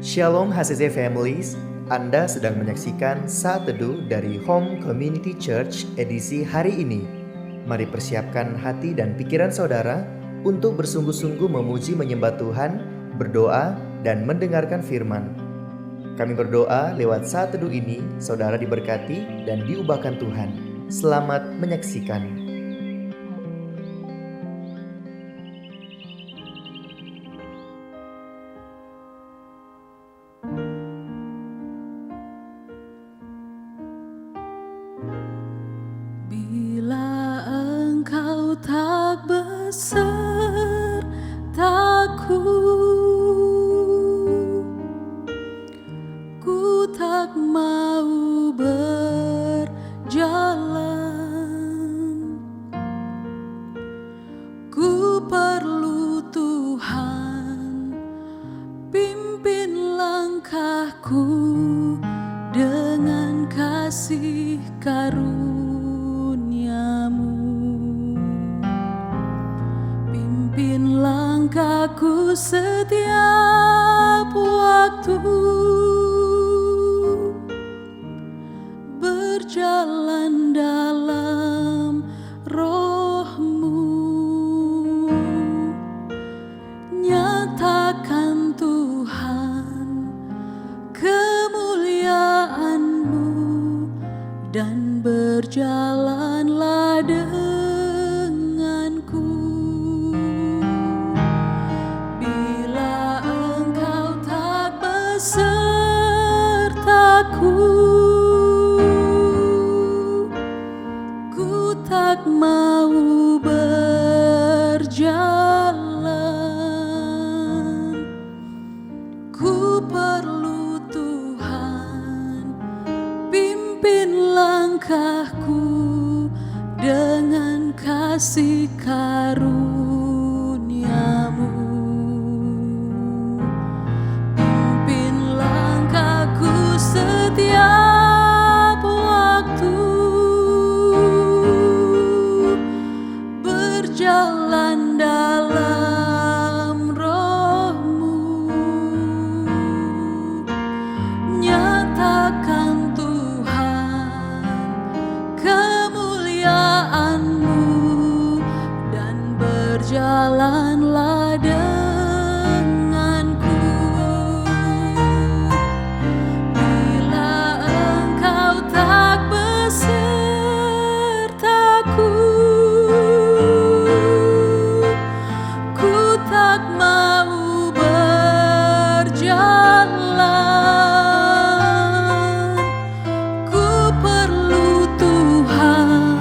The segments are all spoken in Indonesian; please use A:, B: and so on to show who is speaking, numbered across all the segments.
A: Shalom HCC Families, Anda sedang menyaksikan Saat Teduh dari Home Community Church edisi hari ini. Mari persiapkan hati dan pikiran saudara untuk bersungguh-sungguh memuji menyembah Tuhan, berdoa, dan mendengarkan firman. Kami berdoa lewat Saat Teduh ini, saudara diberkati dan diubahkan Tuhan. Selamat menyaksikan.
B: Bila engkau tak besertaku, ku tak mau berjalan. Ku perlu Tuhan, pimpin langkahku dengan kasih karunia-Mu. Pimpin langkahku setiap waktu, berjalan dalam Roh-Mu. Nyatakan Tuhan kemuliaan-Mu dan berjalanlah denganku. Bila engkau tak besertaku, ku tak mau berjalan. Ku perlu Tuhan, pimpin langkahku dengan kasih karunia-Mu. Pimpin langkahku setiap waktu, berjalan dalam Roh-Mu. Nyatakan Tuhan kemuliaan-Mu dan berjalanlah denganku. Bila engkau tak besertaku, ku tak mau berjalan. Ku perlu Tuhan,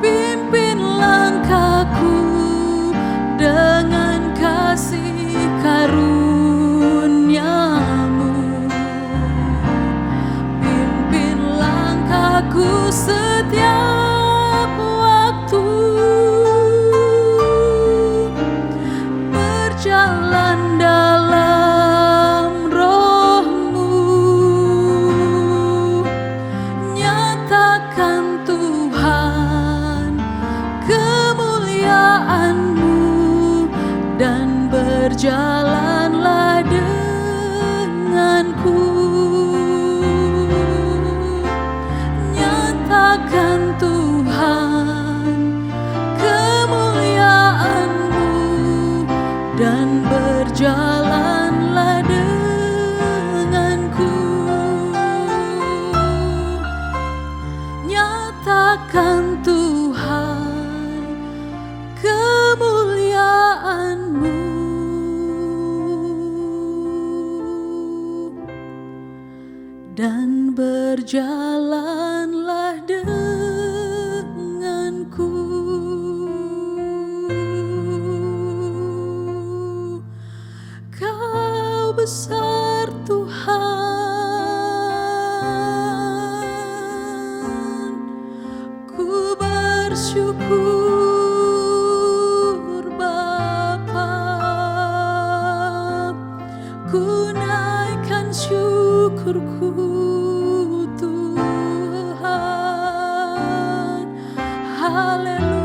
B: pimpin langkahku dengan kasih karunia-Mu. Pimpin langkahku setiap waktu, berjalan dalam Roh-Mu. Nyatakan Tuhan kemuliaan-Mu dan berjalanlah denganku. Nyatakan Tuhan kemuliaan-Mu dan berjalanlah denganku. Nyatakan Tuhan kemuliaan-Mu dan berjalanlah denganku. Kau besar Tuhan, ku bersyukur Bapa. Ku naikkan syukurku Tuhan. Haleluya.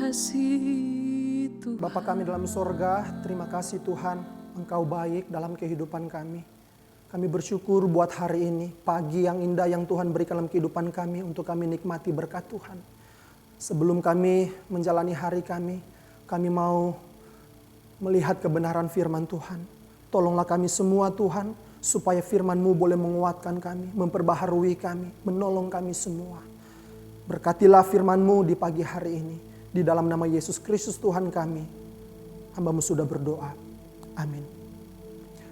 B: kasih Tuhan.
C: Bapa kami dalam sorga, terima kasih Tuhan, Engkau baik dalam kehidupan kami. Kami bersyukur buat hari ini, pagi yang indah yang Tuhan berikan dalam kehidupan kami untuk kami nikmati berkat Tuhan. Sebelum kami menjalani hari kami mau melihat kebenaran firman Tuhan. Tolonglah kami semua Tuhan, supaya firman-Mu boleh menguatkan kami, memperbaharui kami, menolong kami semua. Berkatilah firman-Mu di pagi hari ini. Di dalam nama Yesus Kristus Tuhan kami, hamba-Mu sudah berdoa. Amin.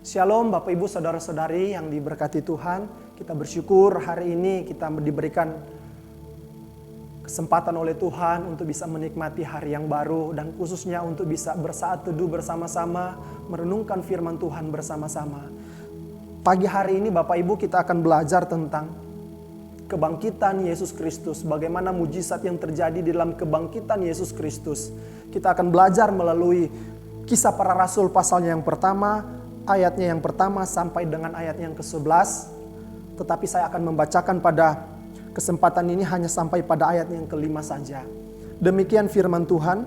C: Shalom Bapak Ibu Saudara-saudari yang diberkati Tuhan. Kita bersyukur hari ini kita diberikan kesempatan oleh Tuhan untuk bisa menikmati hari yang baru. Dan khususnya untuk bisa bersaat teduh bersama-sama, merenungkan firman Tuhan bersama-sama. Pagi hari ini Bapak Ibu kita akan belajar tentang kebangkitan Yesus Kristus. Bagaimana mujizat yang terjadi di dalam kebangkitan Yesus Kristus. Kita akan belajar melalui Kisah Para Rasul pasalnya yang pertama, ayatnya yang pertama sampai dengan ayat yang ke-11. Tetapi saya akan membacakan pada kesempatan ini hanya sampai pada ayat yang ke-5 saja. Demikian firman Tuhan.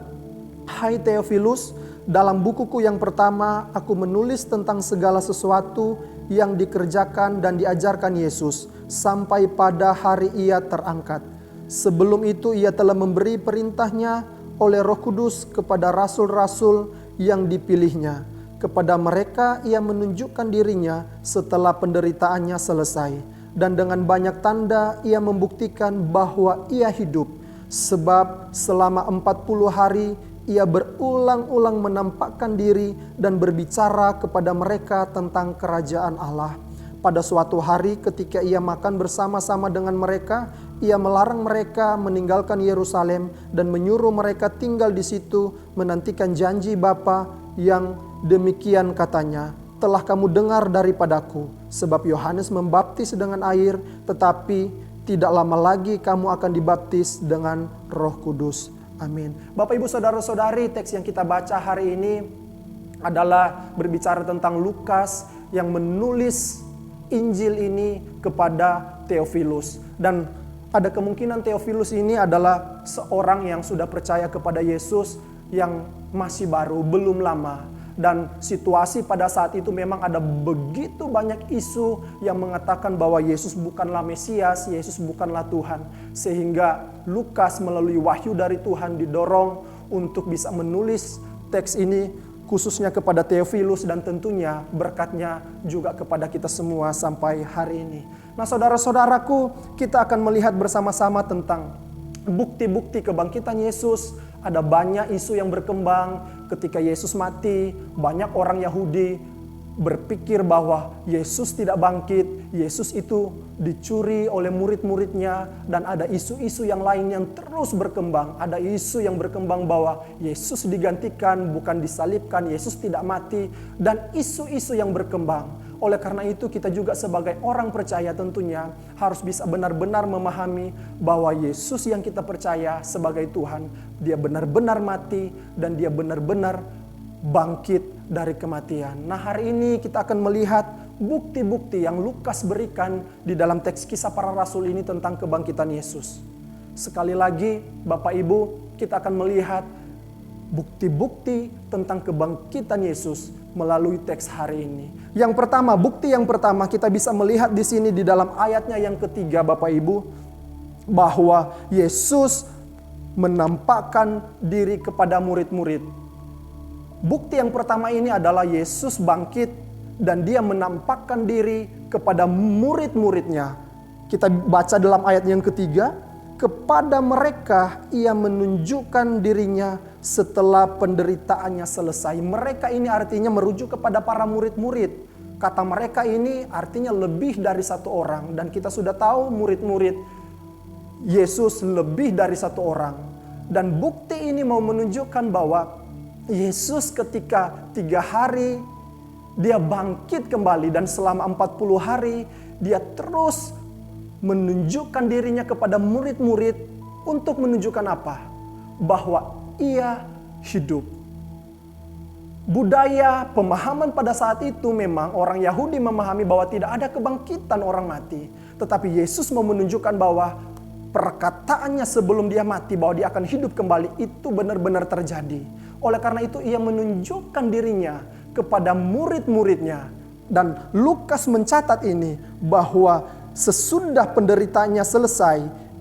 C: Hai Theophilus, dalam bukuku yang pertama aku menulis tentang segala sesuatu yang dikerjakan dan diajarkan Yesus sampai pada hari ia terangkat. Sebelum itu ia telah memberi perintahnya oleh Roh Kudus kepada rasul-rasul yang dipilihnya. Kepada mereka ia menunjukkan dirinya setelah penderitaannya selesai. Dan dengan banyak tanda ia membuktikan bahwa ia hidup. Sebab selama 40 hari ia berulang-ulang menampakkan diri dan berbicara kepada mereka tentang kerajaan Allah. Pada suatu hari ketika ia makan bersama-sama dengan mereka, ia melarang mereka meninggalkan Yerusalem dan menyuruh mereka tinggal di situ menantikan janji Bapa yang demikian katanya, telah kamu dengar daripadaku, sebab Yohanes membaptis dengan air, tetapi tidak lama lagi kamu akan dibaptis dengan Roh Kudus. Amin. Bapak Ibu Saudara-saudari, teks yang kita baca hari ini adalah berbicara tentang Lukas yang menulis Injil ini kepada Theophilus. Dan ada kemungkinan Theophilus ini adalah seorang yang sudah percaya kepada Yesus yang masih baru, belum lama. Dan situasi pada saat itu memang ada begitu banyak isu yang mengatakan bahwa Yesus bukanlah Mesias, Yesus bukanlah Tuhan. Sehingga Lukas melalui wahyu dari Tuhan didorong untuk bisa menulis teks ini khususnya kepada Theophilus dan tentunya berkatnya juga kepada kita semua sampai hari ini. Nah saudara-saudaraku, kita akan melihat bersama-sama tentang bukti-bukti kebangkitan Yesus. Ada banyak isu yang berkembang ketika Yesus mati. Banyak orang Yahudi berpikir bahwa Yesus tidak bangkit. Yesus itu dicuri oleh murid-muridnya. Dan ada isu-isu yang lain yang terus berkembang. Ada isu yang berkembang bahwa Yesus digantikan, bukan disalibkan. Yesus tidak mati. Dan isu-isu yang berkembang. Oleh karena itu kita juga sebagai orang percaya tentunya harus bisa benar-benar memahami bahwa Yesus yang kita percaya sebagai Tuhan, dia benar-benar mati dan dia benar-benar bangkit dari kematian. Nah hari ini kita akan melihat bukti-bukti yang Lukas berikan di dalam teks Kisah Para Rasul ini tentang kebangkitan Yesus. Sekali lagi Bapak Ibu, kita akan melihat bukti-bukti tentang kebangkitan Yesus melalui teks hari ini. Yang pertama, bukti yang pertama kita bisa melihat di sini di dalam ayatnya yang ketiga Bapak Ibu, bahwa Yesus menampakkan diri kepada murid-murid. Bukti yang pertama ini adalah Yesus bangkit dan dia menampakkan diri kepada murid-muridnya. Kita baca dalam ayat yang ketiga, kepada mereka ia menunjukkan dirinya setelah penderitaannya selesai. Mereka ini artinya merujuk kepada para murid-murid. Kata mereka ini artinya lebih dari satu orang. Dan kita sudah tahu murid-murid Yesus lebih dari satu orang. Dan bukti ini mau menunjukkan bahwa Yesus ketika 3 hari dia bangkit kembali. Dan selama 40 hari dia terus menunjukkan dirinya kepada murid-murid untuk menunjukkan apa? Bahwa ia hidup. Budaya, pemahaman pada saat itu memang orang Yahudi memahami bahwa tidak ada kebangkitan orang mati. Tetapi Yesus mau menunjukkan bahwa perkataannya sebelum dia mati bahwa dia akan hidup kembali itu benar-benar terjadi. Oleh karena itu ia menunjukkan dirinya kepada murid-muridnya. Dan Lukas mencatat ini bahwa sesudah penderitaannya selesai,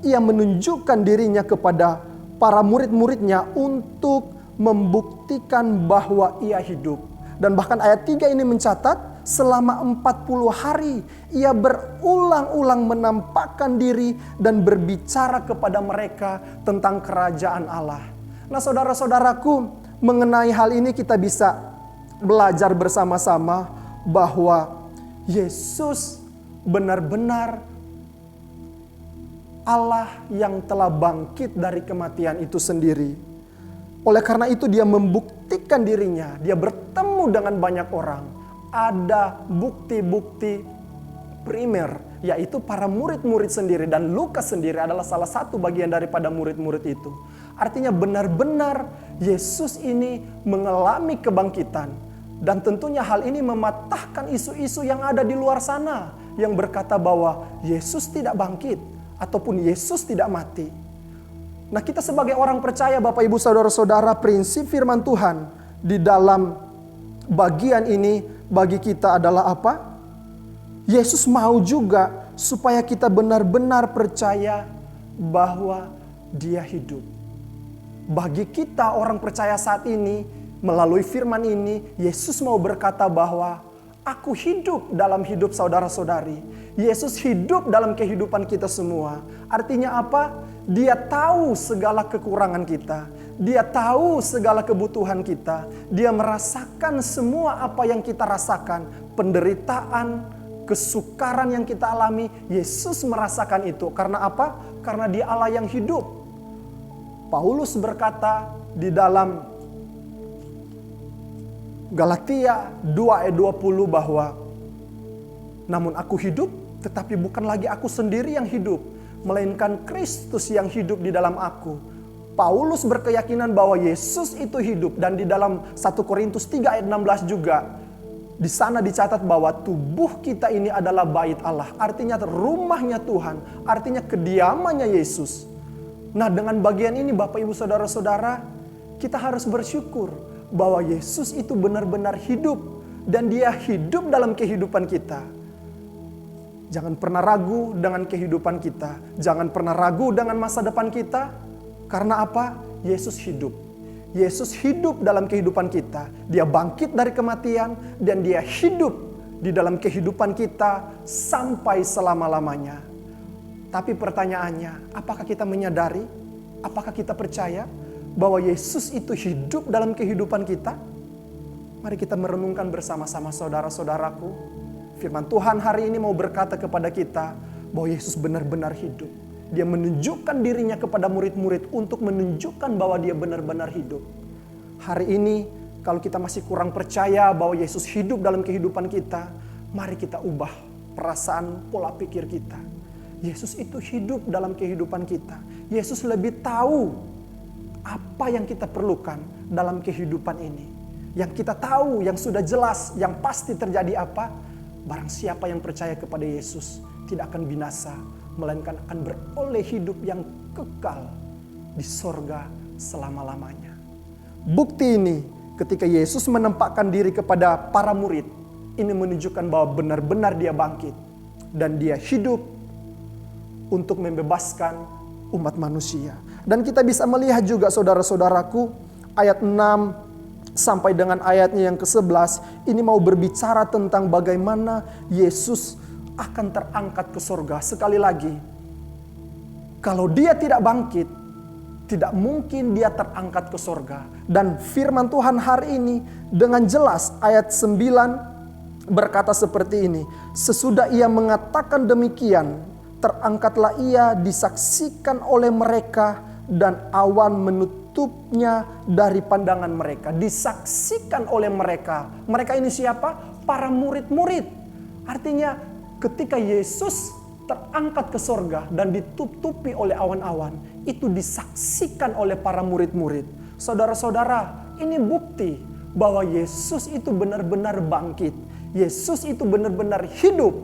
C: ia menunjukkan dirinya kepada para murid-muridnya untuk membuktikan bahwa ia hidup. Dan bahkan ayat 3 ini mencatat selama 40 hari ia berulang-ulang menampakkan diri dan berbicara kepada mereka tentang kerajaan Allah. Nah saudara-saudaraku, mengenai hal ini kita bisa belajar bersama-sama bahwa Yesus benar-benar Allah yang telah bangkit dari kematian itu sendiri. Oleh karena itu dia membuktikan dirinya, dia bertemu dengan banyak orang. Ada bukti-bukti primer, yaitu para murid-murid sendiri, dan Lukas sendiri adalah salah satu bagian daripada murid-murid itu. Artinya benar-benar Yesus ini mengalami kebangkitan. Dan tentunya hal ini mematahkan isu-isu yang ada di luar sana yang berkata bahwa Yesus tidak bangkit ataupun Yesus tidak mati. Nah, kita sebagai orang percaya, Bapak Ibu Saudara-saudara, prinsip firman Tuhan di dalam bagian ini bagi kita adalah apa? Yesus mau juga supaya kita benar-benar percaya bahwa Dia hidup. Bagi kita orang percaya saat ini, melalui firman ini, Yesus mau berkata bahwa aku hidup dalam hidup saudara-saudari. Yesus hidup dalam kehidupan kita semua. Artinya apa? Dia tahu segala kekurangan kita. Dia tahu segala kebutuhan kita. Dia merasakan semua apa yang kita rasakan. Penderitaan, kesukaran yang kita alami. Yesus merasakan itu. Karena apa? Karena Dia Allah yang hidup. Paulus berkata di dalam Galatia 2 ayat 20 bahwa namun aku hidup, tetapi bukan lagi aku sendiri yang hidup, melainkan Kristus yang hidup di dalam aku. Paulus berkeyakinan bahwa Yesus itu hidup, dan di dalam 1 Korintus 3 ayat 16 juga di sana dicatat bahwa tubuh kita ini adalah bait Allah, artinya rumahnya Tuhan, artinya kediamannya Yesus. Nah, dengan bagian ini Bapak Ibu Saudara-saudara, kita harus bersyukur bahwa Yesus itu benar-benar hidup dan Dia hidup dalam kehidupan kita. Jangan pernah ragu dengan kehidupan kita. Jangan pernah ragu dengan masa depan kita. Karena apa? Yesus hidup. Yesus hidup dalam kehidupan kita. Dia bangkit dari kematian dan Dia hidup di dalam kehidupan kita sampai selama-lamanya. Tapi pertanyaannya, apakah kita menyadari? Apakah kita percaya bahwa Yesus itu hidup dalam kehidupan kita? Mari kita merenungkan bersama-sama saudara-saudaraku. Firman Tuhan hari ini mau berkata kepada kita bahwa Yesus benar-benar hidup. Dia menunjukkan dirinya kepada murid-murid untuk menunjukkan bahwa Dia benar-benar hidup. Hari ini kalau kita masih kurang percaya bahwa Yesus hidup dalam kehidupan kita, mari kita ubah perasaan pola pikir kita. Yesus itu hidup dalam kehidupan kita. Yesus lebih tahu apa yang kita perlukan dalam kehidupan ini. Yang kita tahu, yang sudah jelas, yang pasti terjadi apa? Barang siapa yang percaya kepada Yesus tidak akan binasa, melainkan akan beroleh hidup yang kekal di sorga selama-lamanya. Bukti ini ketika Yesus menempatkan diri kepada para murid, ini menunjukkan bahwa benar-benar Dia bangkit dan Dia hidup untuk membebaskan umat manusia. Dan kita bisa melihat juga saudara-saudaraku, ayat 6 sampai dengan ayatnya yang ke-11, ini mau berbicara tentang bagaimana Yesus akan terangkat ke surga. Sekali lagi, kalau Dia tidak bangkit, tidak mungkin Dia terangkat ke surga. Dan firman Tuhan hari ini dengan jelas ayat 9 berkata seperti ini. Sesudah Ia mengatakan demikian, terangkatlah Ia disaksikan oleh mereka dan awan menutupnya dari pandangan mereka. Disaksikan oleh mereka. Mereka ini siapa? Para murid-murid. Artinya ketika Yesus terangkat ke sorga dan ditutupi oleh awan-awan, itu disaksikan oleh para murid-murid. Saudara-saudara, ini bukti bahwa Yesus itu benar-benar bangkit. Yesus itu benar-benar hidup.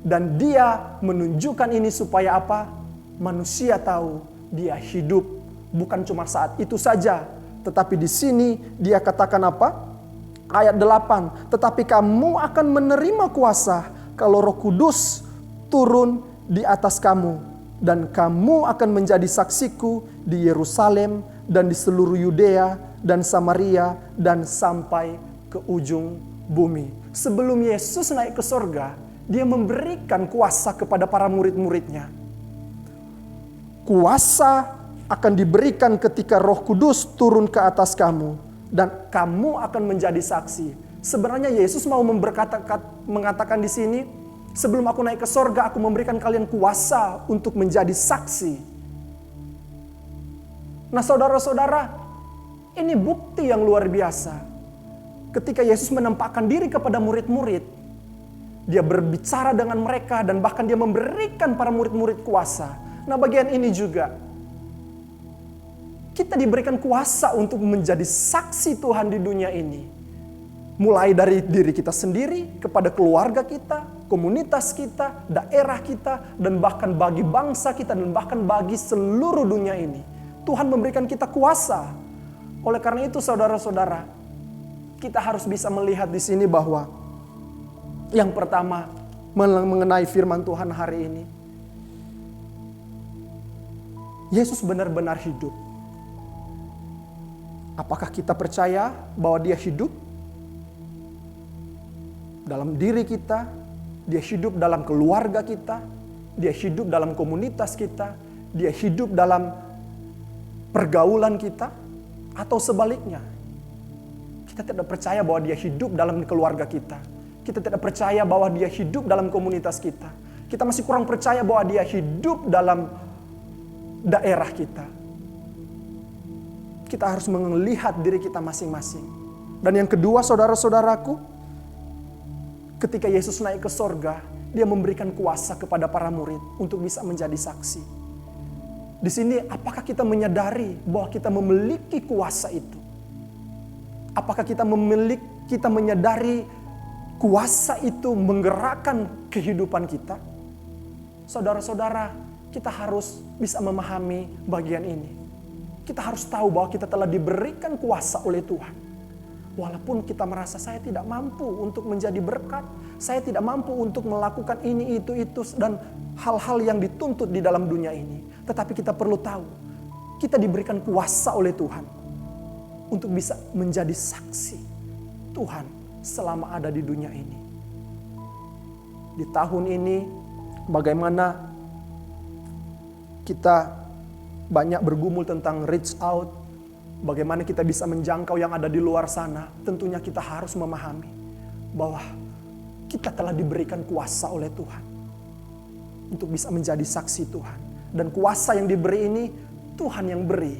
C: Dan Dia menunjukkan ini supaya apa? Manusia tahu dia hidup bukan cuma saat itu saja. Tetapi di sini dia katakan apa? Ayat 8, tetapi kamu akan menerima kuasa kalau Roh Kudus turun di atas kamu. Dan kamu akan menjadi saksiku di Yerusalem dan di seluruh Yudea dan Samaria dan sampai ke ujung bumi. Sebelum Yesus naik ke sorga, dia memberikan kuasa kepada para murid-muridnya. Kuasa akan diberikan ketika Roh Kudus turun ke atas kamu dan kamu akan menjadi saksi. Sebenarnya Yesus mau mengatakan di sini, sebelum aku naik ke sorga, aku memberikan kalian kuasa untuk menjadi saksi. Nah saudara-saudara, ini bukti yang luar biasa. Ketika Yesus menampakkan diri kepada murid-murid, dia berbicara dengan mereka dan bahkan dia memberikan para murid-murid kuasa. Nah bagian ini juga, kita diberikan kuasa untuk menjadi saksi Tuhan di dunia ini. Mulai dari diri kita sendiri, kepada keluarga kita, komunitas kita, daerah kita, dan bahkan bagi bangsa kita, dan bahkan bagi seluruh dunia ini. Tuhan memberikan kita kuasa. Oleh karena itu saudara-saudara, kita harus bisa melihat di sini bahwa yang pertama mengenai firman Tuhan hari ini, Yesus benar-benar hidup. Apakah kita percaya bahwa dia hidup dalam diri kita, dia hidup dalam keluarga kita, dia hidup dalam komunitas kita, dia hidup dalam pergaulan kita, atau sebaliknya? Kita tidak percaya bahwa dia hidup dalam keluarga kita. Kita tidak percaya bahwa dia hidup dalam komunitas kita. Kita masih kurang percaya bahwa dia hidup dalam daerah kita. Kita harus melihat diri kita masing-masing. Dan yang kedua saudara-saudaraku, ketika Yesus naik ke sorga, dia memberikan kuasa kepada para murid untuk bisa menjadi saksi. Di sini apakah kita menyadari bahwa kita memiliki kuasa itu? Apakah kita menyadari kuasa itu menggerakkan kehidupan kita? Saudara-saudara, kita harus bisa memahami bagian ini. Kita harus tahu bahwa kita telah diberikan kuasa oleh Tuhan. Walaupun kita merasa saya tidak mampu untuk menjadi berkat, saya tidak mampu untuk melakukan ini, itu, dan hal-hal yang dituntut di dalam dunia ini. Tetapi kita perlu tahu, kita diberikan kuasa oleh Tuhan untuk bisa menjadi saksi Tuhan selama ada di dunia ini. Di tahun ini, bagaimana kita banyak bergumul tentang reach out, bagaimana kita bisa menjangkau yang ada di luar sana. Tentunya kita harus memahami bahwa kita telah diberikan kuasa oleh Tuhan untuk bisa menjadi saksi Tuhan. Dan kuasa yang diberi ini Tuhan yang beri.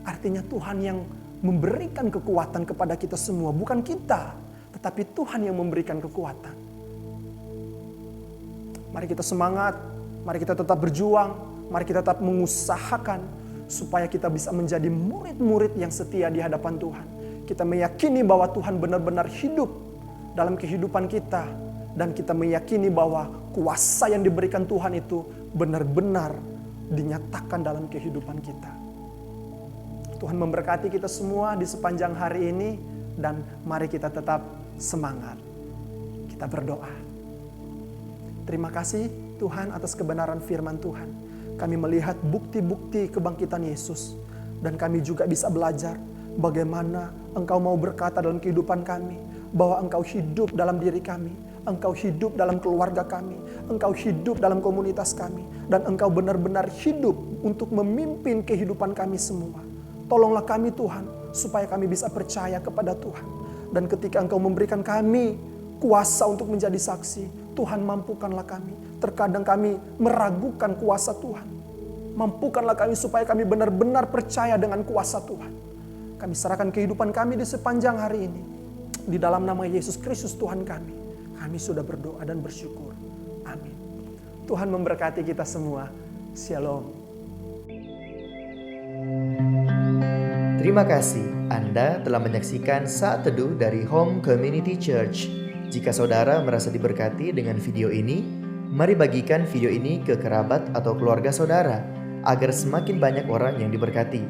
C: Artinya Tuhan yang memberikan kekuatan kepada kita semua. Bukan kita, tetapi Tuhan yang memberikan kekuatan. Mari kita semangat, mari kita tetap berjuang, mari kita tetap mengusahakan supaya kita bisa menjadi murid-murid yang setia di hadapan Tuhan. Kita meyakini bahwa Tuhan benar-benar hidup dalam kehidupan kita. Dan kita meyakini bahwa kuasa yang diberikan Tuhan itu benar-benar dinyatakan dalam kehidupan kita. Tuhan memberkati kita semua di sepanjang hari ini. Dan mari kita tetap semangat. Kita berdoa. Terima kasih Tuhan atas kebenaran firman Tuhan. Kami melihat bukti-bukti kebangkitan Yesus. Dan kami juga bisa belajar bagaimana Engkau mau berkata dalam kehidupan kami. Bahwa Engkau hidup dalam diri kami. Engkau hidup dalam keluarga kami. Engkau hidup dalam komunitas kami. Dan Engkau benar-benar hidup untuk memimpin kehidupan kami semua. Tolonglah kami Tuhan, supaya kami bisa percaya kepada Tuhan. Dan ketika Engkau memberikan kami kuasa untuk menjadi saksi, Tuhan mampukanlah kami. Terkadang kami meragukan kuasa Tuhan. Mampukanlah kami supaya kami benar-benar percaya dengan kuasa Tuhan. Kami serahkan kehidupan kami di sepanjang hari ini. Di dalam nama Yesus Kristus Tuhan kami. Kami sudah berdoa dan bersyukur. Amin. Tuhan memberkati kita semua. Shalom.
A: Terima kasih Anda telah menyaksikan Saat Teduh dari Home Community Church. Jika saudara merasa diberkati dengan video ini, Mari bagikan video ini ke kerabat atau keluarga saudara, agar semakin banyak orang yang diberkati.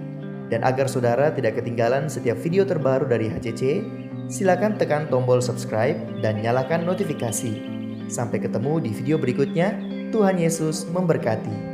A: Dan agar saudara tidak ketinggalan setiap video terbaru dari HCC, silakan tekan tombol subscribe dan nyalakan notifikasi. Sampai ketemu di video berikutnya. Tuhan Yesus memberkati.